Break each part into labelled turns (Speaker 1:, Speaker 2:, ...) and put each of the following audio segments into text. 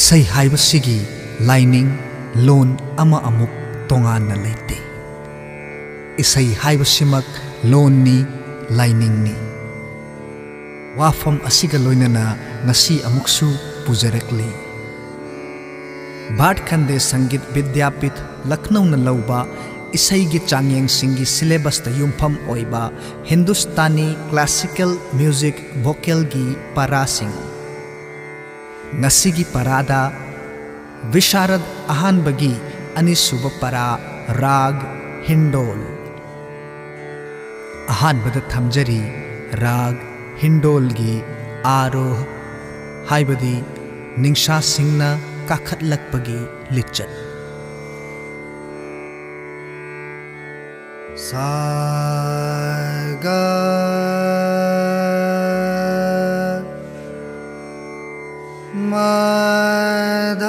Speaker 1: isai haibasigi lining loan ama amuk tongan na leite isai haibasimak loan ni lining ni wafam asiga loinana ngasi amuksu pujarekli भाटखंडे संगीत विद्यापीठ लखनऊ न लौबा इसई की चांगयंग सिंगी syllabus ता युमफम ओइबा हिंदुस्तानी classical music vocal की परासिंग ngasi parada विशारद अहानबगी अनिसुब परा राग indole अहानबद थमजरी राग indole की आरोह हाइबदी निंशा सिंगना काखत लकपगी लिचत सागा माधानी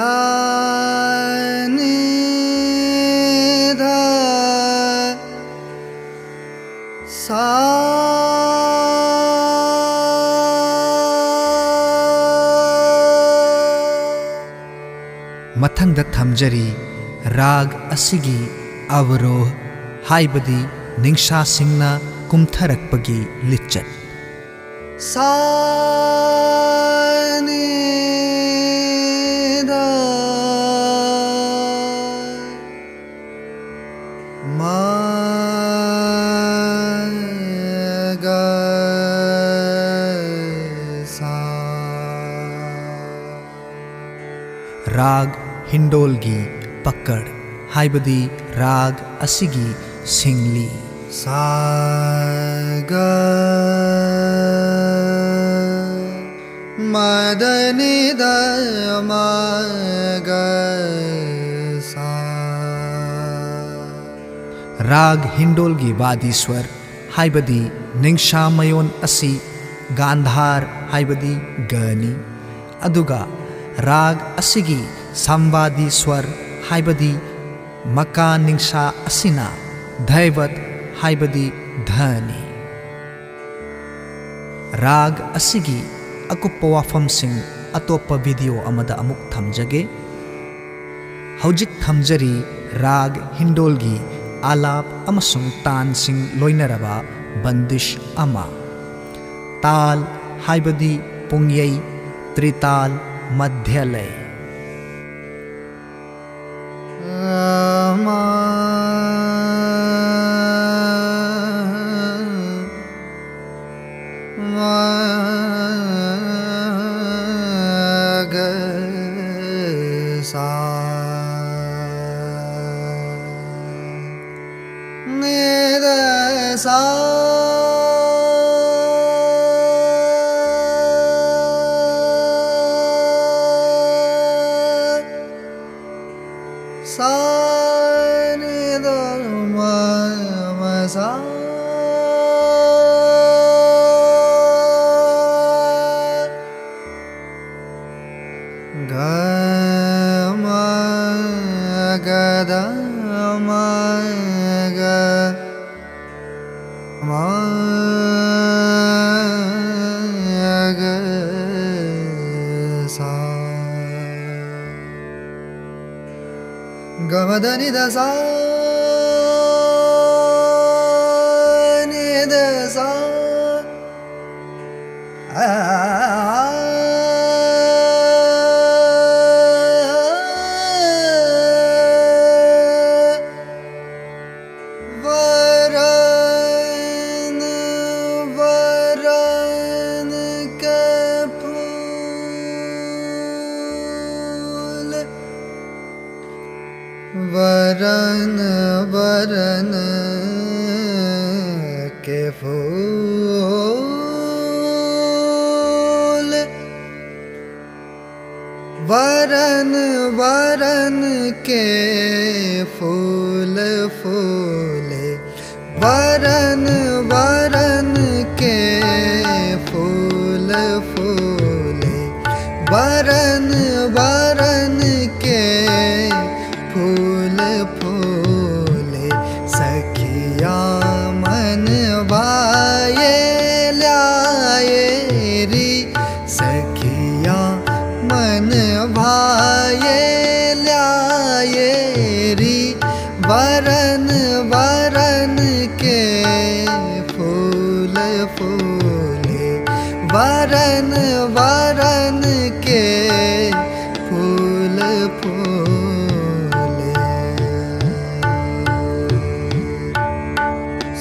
Speaker 1: धा सा मथंग थमजरी राग असिगी अवरोह हाइबदी निंशा सिंगना कुमथरकपगी लिचत सानी दा मा गा सा राग हिंडोलगी पकड़ हाइबदी राग असिगी सिंगली सागा मदनी दमागा सा राग हिंडोलगी वादी स्वर हाइबदी निंशा मयोन असि गांधार हाइबदी गनी अदुगा राग असिगी संवादी स्वर हाइबदी मका निंशा असिना धैवत हाइबदी धनी राग असिगी अकुप्पा वाफम सिंह अतोप्पा वीडियो अमदा अमुक थमजगे हौजिक थमजरी राग हिंडोलगी आलाप अमसुंग तान सिंह लोइनरबा बंदिश अमा ताल हाइबदी पुंगयई त्रिताल मध्यलय गमदनि दसा नि दसा वरन वरन के फूल वरन वरन के फूल फूले वरन वरन के फूल फूले वरन वरन के फूल फूले सखिया मन वाये ल्याये री सखिया मन वाये वरन वरन के फूल फूले।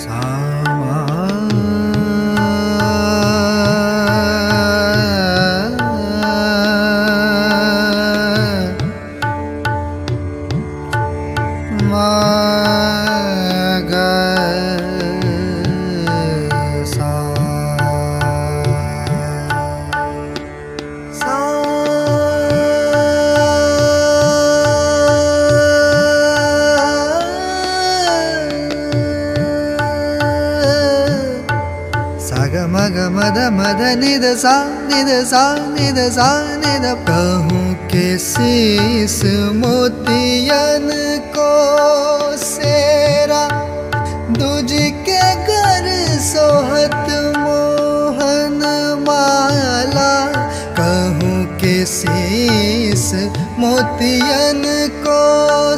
Speaker 1: सामा मद मद निद सा निद सा निद सा निद। कहूँ के शीस मोतियन को सेरा, दूज के घर सोहत मोहन माला। कहूँ के शीस मोतियन को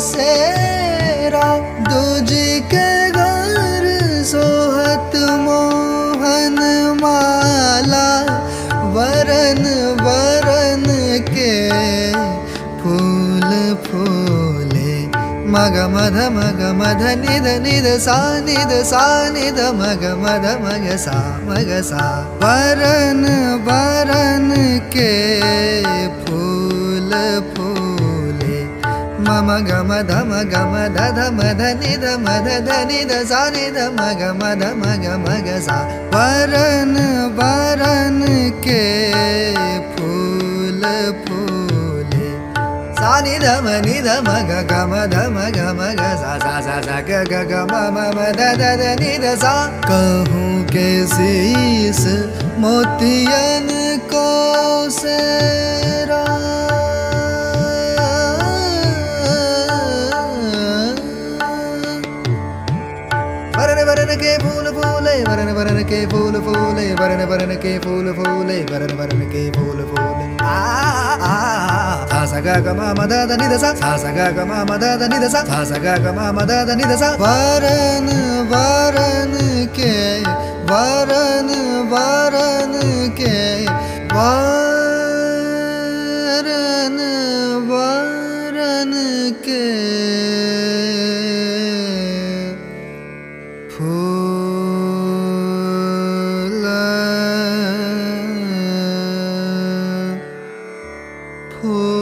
Speaker 1: सेरा, दूज के घर सोहत मोहन माला। वरन वरन के फूल फूले। मग मध निध निध सा निध मग मध मग सा। वरन वरन के फूल फूले। मम गम धम गम धम धनि धम धनि ध सा नि ध मग मध मग मग सा। वरन वरन के फूल फूले। सा नि ध मग गम धम गम ग सा सा सा सा ग ग ग म म म ध ध ध नि ध सा। कहूँ के शीस मोतियन को सेरा, वरन के फूल फूले। वरन वरन के फूल फूले। वरन वरन के फूल फूले। वरन वरन के फूल फूले। सा सा ग ग म म ध ध नि ध सा। सा सा ग ग म म ध ध नि ध सा। सा सा ग ग म म ध ध नि ध सा। वरन वरन के वरन वरन के वरन वरन के फूल फूल।